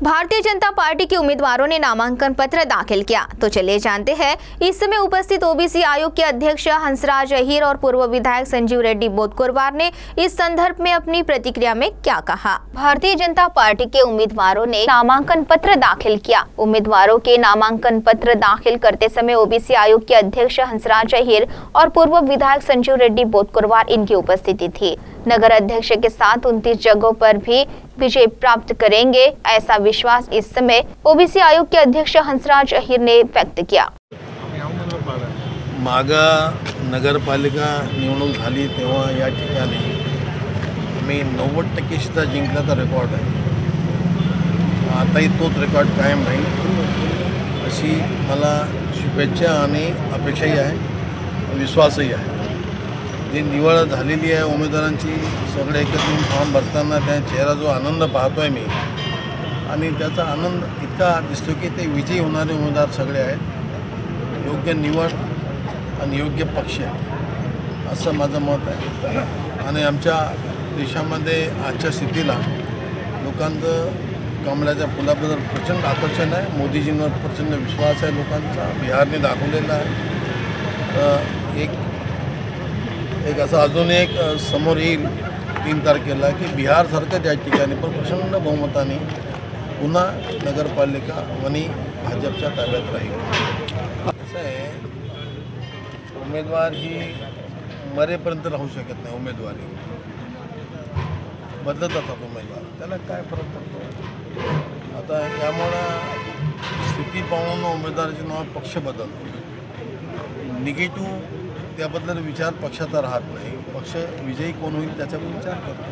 Bharatiya Janata party के उम्मीदवारों ने नामांकन पत्र दाखिल किया। तो चलिए जानते हैं इस समय उपस्थित ओबीसी आयोग के अध्यक्ष हंसराज अहीर और पूर्व विधायक संजीव रेड्डी बोदकुरवार ने इस संदर्भ में अपनी प्रतिक्रिया में क्या कहा। भारतीय जनता पार्टी के उम्मीदवारों ने नामांकन पत्र दाखिल किया। उम्मीदवारों के नामांकन पत्र दाखिल करते समय ओबीसी आयोग के अध्यक्ष हंसराज अहीर और पूर्व विधायक संजीव रेड्डी बोदकुरवार इनकी उपस्थिति थी। नगर अध्यक्ष के साथ 29 जगहों पर भी विजय प्राप्त करेंगे, ऐसा विश्वास इस समय ओबीसी आयोग के अध्यक्ष हंसराज अहीर ने व्यक्त किया। मागा नगरपालिका निवडणूक झाली तेव्हा या ठिकाणी मी 90% सुद्धा जिंकल्याचा रेकॉर्ड आहे। आताही तोच रेकॉर्ड कायम राहील अशी मला शुभेच्छा आणि अपेक्षाही आहे, विश्वासही आहे। जी निवड झालेली आहे उमेदवारांची सगळे एकत्र फॉर्म भरताना त्या चेहरा जो आनंद पाहतोय मी आणि त्याचा आनंद इतका दिसतो की ते विजयी होणारे उमेदवार सगळे आहेत। योग्य निवड आणि योग्य पक्ष असं माझं मत आहे आणि आमच्या देशामध्ये आजच्या स्थितीला लोकांचं कमळाच्या फुलाबद्दल प्रचंड आकर्षण आहे। मोदीजींवर प्रचंड विश्वास आहे लोकांचा। बिहारने दाखवलेला आहे। एक असं अजून एक समोर येईल 3 तारखेला की बिहारसारखं त्या ठिकाणी पण प्रचंड बहुमताने पुन्हा नगरपालिका वनी भाजपच्या ताब्यात राहील। असं आहे, उमेदवार ही मरेपर्यंत राहू शकत नाही। उमेदवारी बदलत असतात उमेदवार, त्याला काय फरक पडतो। आता यामुळं स्थिती पाहून उमेदवाराचे नाव पक्ष बदलतो। निगेटिव्ह त्याबद्दल विचार पक्षाचा राहत नाही। पक्ष विजयी कोण होईल त्याच्यावर विचार करतो।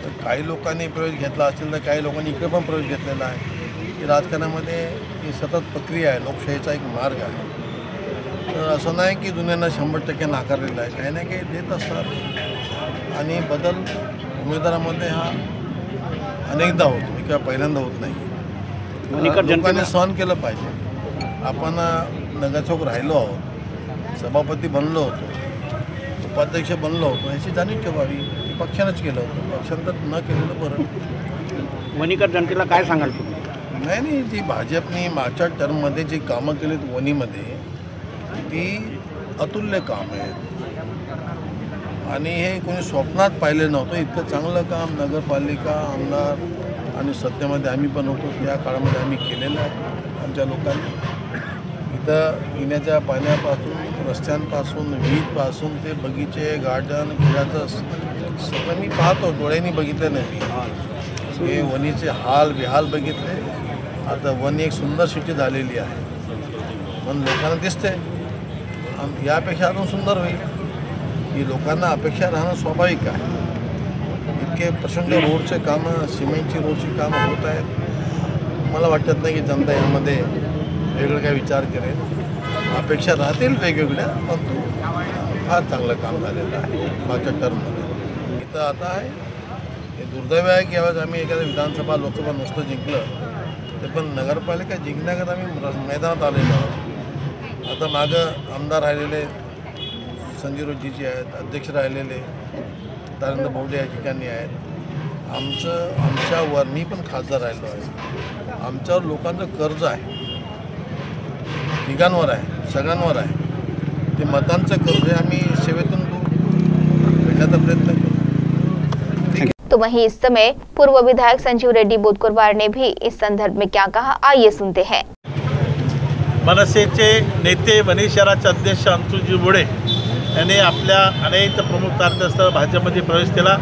तर काही लोकांनी प्रवेश घेतला असेल तर काही लोकांनी इकडे पण प्रवेश घेतलेला आहे। की राजकारणामध्ये ही सतत प्रक्रिया आहे, लोकशाहीचा एक मार्ग आहे। तर असं नाही की दुनियानं 100% नाकारलेलं आहे, काही ना काही देत असतात आणि बदल उमेदवारामध्ये हा अनेकदा होतो किंवा पहिल्यांदा होत नाही। लोकांनी सहन केलं पाहिजे। आपण नगरसेवक राहिलो आहोत, सभापती बनलो होतो, उपाध्यक्ष बनलो होतो, याची जाणीव ठेवावी। पक्षानंच केलं होतं, पक्षांतर न केलेलं बरं। वणीकर जनतेला काय सांगाल तुम्ही? नाही, जी भाजपने मागच्या टर्ममध्ये जी कामं केलीत वणीमध्ये ती अतुल्य काम आहेत आणि हे कोणी स्वप्नात पाहिलं नव्हतं। इतकं चांगलं काम नगरपालिका आमदार आणि सत्तेमध्ये आम्ही पण होतो त्या काळामध्ये आम्ही केलेलं आहे। आमच्या लोकांनी इथं पिण्याच्या पाण्यापासून, रस्त्यांपासून, वीजपासून ते बगीचे, गार्डन, खेळाचं सगळं मी पाहतो, डोळ्यांनी बघितलं नाही मी। हे वणीचे हाल बेहाल बघितले। आता वणी एक सुंदर सिटी झालेली आहे म्हणून लोकांना दिसते, यापेक्षा अजून सुंदर होईल। ही लोकांना अपेक्षा राहणं स्वाभाविक आहे। इतके प्रचंड रोडचे कामं, सिमेंटची रोडची कामं होत आहेत। मला वाटत नाही की जनता यामध्ये वेगळं काय विचार करेल। अपेक्षा राहतील वेगवेगळ्या, परंतु फार चांगलं काम झालेलं आहे मागच्या टर्ममध्ये। इथं आता आहे हे दुर्दैव आहे की यावेळेस आम्ही एखाद्या विधानसभा लोकसभा नुसतं जिंकलं ते पण नगरपालिका जिंकण्याकरता आम्ही मैदानात आलेलो आहोत। आता मागं आमदार राहिलेले संजीव रेड्डीजी आहेत, अध्यक्ष राहिलेले तारेंद्र बोवडे या ठिकाणी आहेत। आमच्यावर मी पण खासदार राहिलो आहे। आमच्यावर लोकांचं कर्ज आहे, तिघांवर आहे, सगळ्यांवर आहे। ते मतांचं कर्ज आम्ही सेवेतून फेडण्याचा प्रयत्न करू। तो वहीं इस समय पूर्व विधायक संजीव रेड्डी बोदकुरवार ने भी इस संदर्भ में क्या कहा, आइए सुनते हैं। मनसेचे नेते वणी शहराचे अध्यक्ष अंतुजी बोडे यांनी आपल्या अनेक प्रमुख कार्यकर्त्यांसह भाजपमध्ये प्रवेश केला।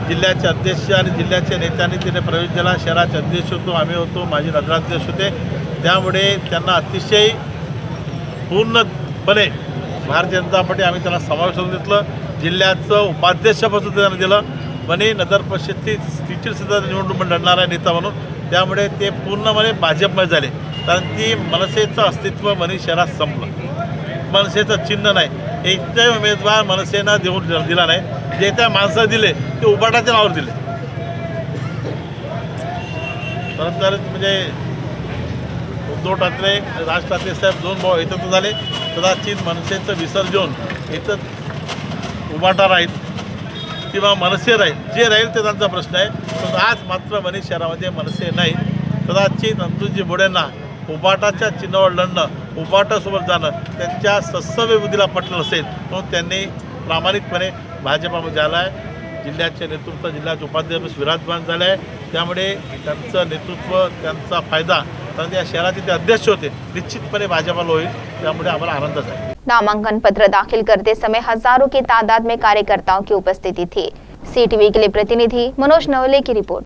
जिल्ह्याचे अध्यक्ष आणि जिल्ह्याच्या नेत्यांनी तिने प्रवेश दिला। शहराचे अध्यक्ष होतो, आम्ही होतो, माझे नगराध्यक्ष होते। त्यामुळे त्यांना अतिशय पूर्णपणे भारतीय जनता पार्टी आम्ही त्यांना समावेश करून घेतलं। जिल्ह्याचं उपाध्यक्षपद त्यांना दिलं। वणी नगर परिषदेची तिसरीसुद्धा निवडणूक लढणारा नेता म्हणून, त्यामुळे ते पूर्णपणे भाजपमध्ये झाले। कारण ती मनसेचं अस्तित्व वणी शहरात संपलं। मनसेचं चिन्ह नाही, एकही उमेदवार मनसेनं दिला नाही। जे त्या माणसाला दिले ते उबाटाच्या नावावर दिले। परंतु म्हणजे उद्धव ठाकरे, राज ठाकरे साहेब 2 भाऊ एकत्र झाले। कदाचित मनसेचं विसर्जन इथं उबाटा राहील किंवा मनसे राहील, जे राहील ते त्यांचा प्रश्न आहे। पण आज मात्र वणी शहरामध्ये मनसे नाही। कदाचित नंदुजी बोडेंना उबाटाच्या चिन्हावर लढणं, उबाटासोबत जाणं त्यांच्या सत्सव्य बुद्धीला पटलं नसेल, म्हणून त्यांनी प्रामाणिकपणे भाजपामध्ये आला आहे. जिल्ह्याचे नेतृत्व, जिल्ह्याचे उपाध्यक्ष विराजमान झाले आहे. त्यामुळे त्यांचं नेतृत्व, त्यांचा फायदा, कारण या शहराचे ते अध्यक्ष होते, निश्चितपणे भाजपाला होईल. त्यामुळे आम्हाला आनंदच आहे. नामांकन पत्र दाखिल करते समय हजारों की तादाद में कार्यकर्ताओं की उपस्थिति थी। CTV के लिए प्रतिनिधि मनोज नवले की रिपोर्ट।